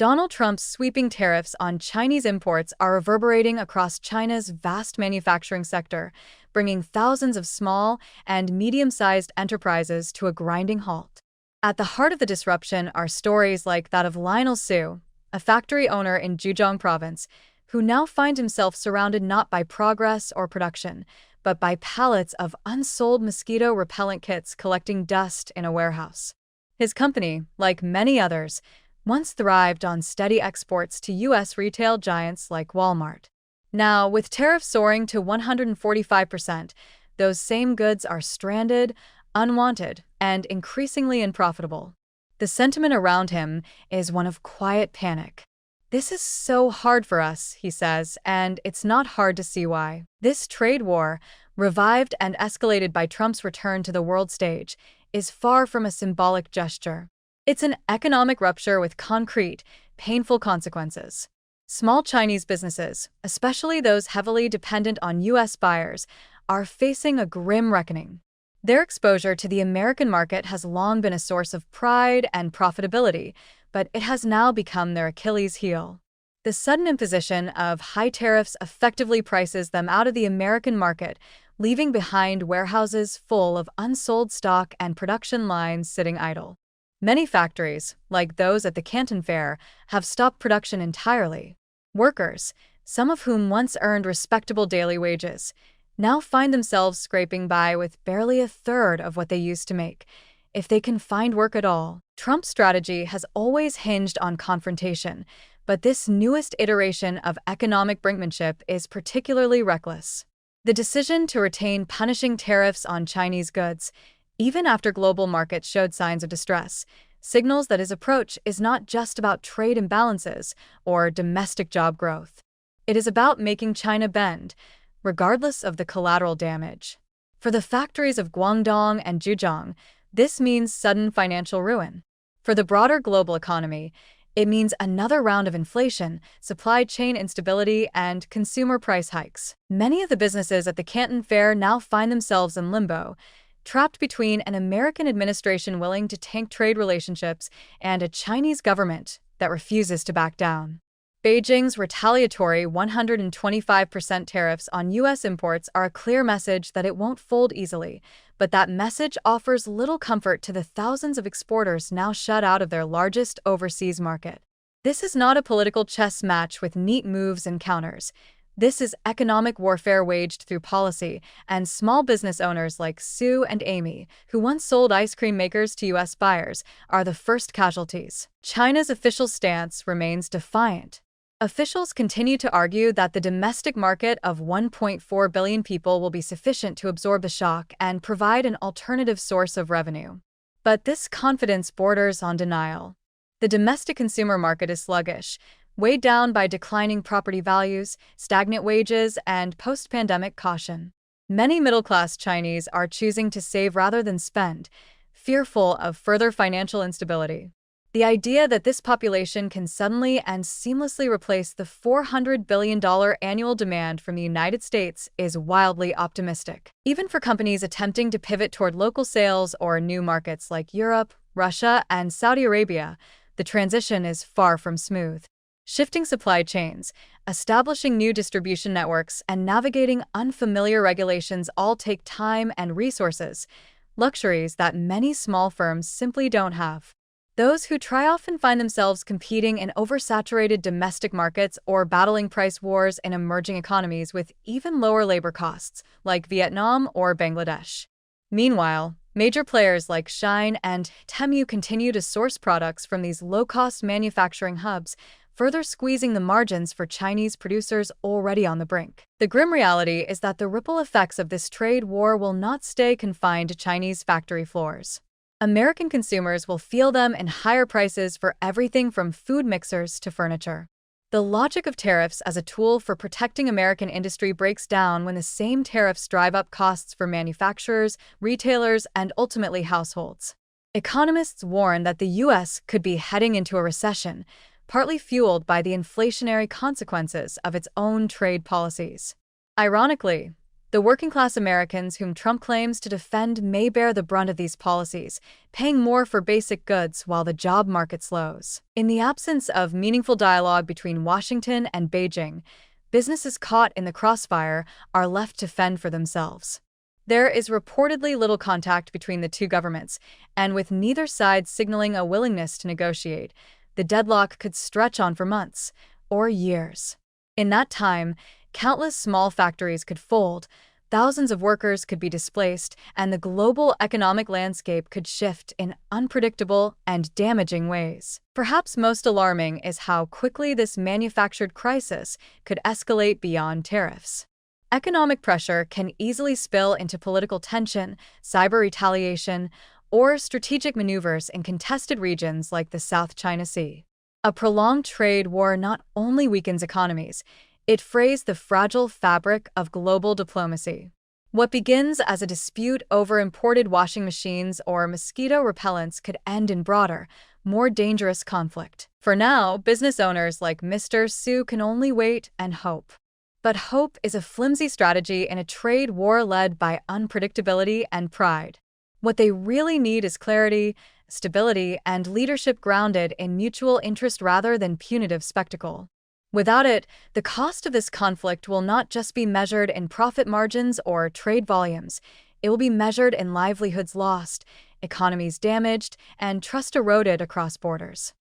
Donald Trump's sweeping tariffs on Chinese imports are reverberating across China's vast manufacturing sector, bringing thousands of small and medium-sized enterprises to a grinding halt. At the heart of the disruption are stories like that of Lionel Su, a factory owner in Zhejiang province, who now finds himself surrounded not by progress or production, but by pallets of unsold mosquito repellent kits collecting dust in a warehouse. His company, like many others, once thrived on steady exports to U.S. retail giants like Walmart. Now, with tariffs soaring to 145%, those same goods are stranded, unwanted, and increasingly unprofitable. The sentiment around him is one of quiet panic. "This is so hard for us," he says, and it's not hard to see why. This trade war, revived and escalated by Trump's return to the world stage, is far from a symbolic gesture. It's an economic rupture with concrete, painful consequences. Small Chinese businesses, especially those heavily dependent on U.S. buyers, are facing a grim reckoning. Their exposure to the American market has long been a source of pride and profitability, but it has now become their Achilles heel. The sudden imposition of high tariffs effectively prices them out of the American market, leaving behind warehouses full of unsold stock and production lines sitting idle. Many factories, like those at the Canton fair, have stopped production entirely. Workers, some of whom once earned respectable daily wages, now find themselves scraping by with barely a third of what they used to make, if they can find work at all. Trump's strategy has always hinged on confrontation, but this newest iteration of economic brinkmanship is particularly reckless. The decision to retain punishing tariffs on Chinese goods, even after global markets showed signs of distress, signals that his approach is not just about trade imbalances or domestic job growth. It is about making China bend, regardless of the collateral damage. For the factories of Guangdong and Zhejiang, this means sudden financial ruin. For the broader global economy, it means another round of inflation, supply chain instability, and consumer price hikes. Many of the businesses at the Canton Fair now find themselves in limbo, trapped between an American administration willing to tank trade relationships and a Chinese government that refuses to back down. Beijing's retaliatory 125% tariffs on U.S. imports are a clear message that it won't fold easily, but that message offers little comfort to the thousands of exporters now shut out of their largest overseas market. This is not a political chess match with neat moves and counters. This is economic warfare waged through policy, and small business owners like Sue and Amy, who once sold ice cream makers to U.S. buyers, are the first casualties. China's official stance remains defiant. Officials continue to argue that the domestic market of 1.4 billion people will be sufficient to absorb the shock and provide an alternative source of revenue. But this confidence borders on denial. The domestic consumer market is sluggish, weighed down by declining property values, stagnant wages, and post-pandemic caution. Many middle-class Chinese are choosing to save rather than spend, fearful of further financial instability. The idea that this population can suddenly and seamlessly replace the $400 billion annual demand from the United States is wildly optimistic. Even for companies attempting to pivot toward local sales or new markets like Europe, Russia, and Saudi Arabia, the transition is far from smooth. Shifting supply chains, establishing new distribution networks, and navigating unfamiliar regulations all take time and resources, luxuries that many small firms simply don't have. Those who try often find themselves competing in oversaturated domestic markets or battling price wars in emerging economies with even lower labor costs, like Vietnam or Bangladesh. Meanwhile, major players like Shein and Temu continue to source products from these low-cost manufacturing hubs, further squeezing the margins for Chinese producers already on the brink. The grim reality is that the ripple effects of this trade war will not stay confined to Chinese factory floors. American consumers will feel them in higher prices for everything from food mixers to furniture. The logic of tariffs as a tool for protecting American industry breaks down when the same tariffs drive up costs for manufacturers, retailers, and ultimately households. Economists warn that the U.S. could be heading into a recession, partly fueled by the inflationary consequences of its own trade policies. Ironically, The working-class Americans whom Trump claims to defend may bear the brunt of these policies, paying more for basic goods while the job market slows. In the absence of meaningful dialogue between Washington and Beijing, businesses caught in the crossfire are left to fend for themselves. There is reportedly little contact between the two governments, and with neither side signaling a willingness to negotiate, the deadlock could stretch on for months or years. In that time, countless small factories could fold, thousands of workers could be displaced, and the global economic landscape could shift in unpredictable and damaging ways. Perhaps most alarming is how quickly this manufactured crisis could escalate beyond tariffs. Economic pressure can easily spill into political tension, cyber retaliation, or strategic maneuvers in contested regions like the South China Sea. A prolonged trade war not only weakens economies, it frays the fragile fabric of global diplomacy. What begins as a dispute over imported washing machines or mosquito repellents could end in broader, more dangerous conflict. For now, business owners like Mr. Su can only wait and hope. But hope is a flimsy strategy in a trade war led by unpredictability and pride. What they really need is clarity, stability, and leadership grounded in mutual interest rather than punitive spectacle. Without it, the cost of this conflict will not just be measured in profit margins or trade volumes. It will be measured in livelihoods lost, economies damaged, and trust eroded across borders.